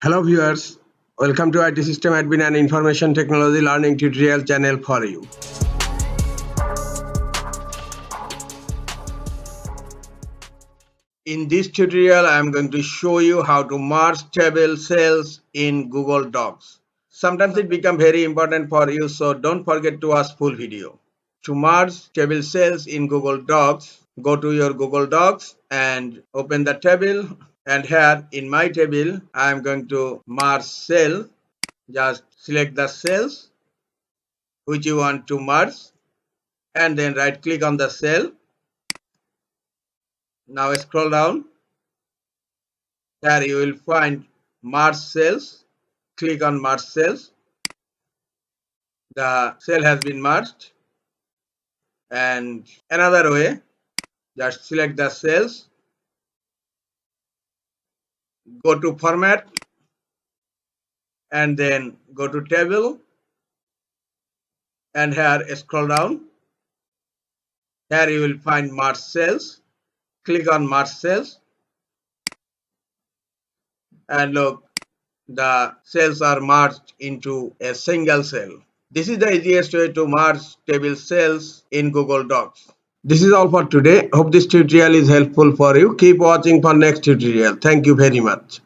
Hello viewers, welcome to IT System Admin and Information Technology Learning Tutorial channel for you. In this tutorial, I am going to show you how to merge table cells in Google Docs. Sometimes it becomes very important for you, so don't forget to watch full video. To merge table cells in Google Docs, go to your Google Docs and open the table. And here in my table, I am going to merge cell. Just select the cells which you want to merge and then right click on the cell. Now scroll down. Here you will find merge cells. Click on merge cells. The cell has been merged. And another way, just select the cells. Go to format and then go to table. And here scroll down. Here you will find merge cells. Click on merge cells. And look, the cells are merged into a single cell. This is the easiest way to merge table cells in Google Docs. This is all for today. Hope this tutorial is helpful for you. Keep watching for next tutorial. Thank you very much.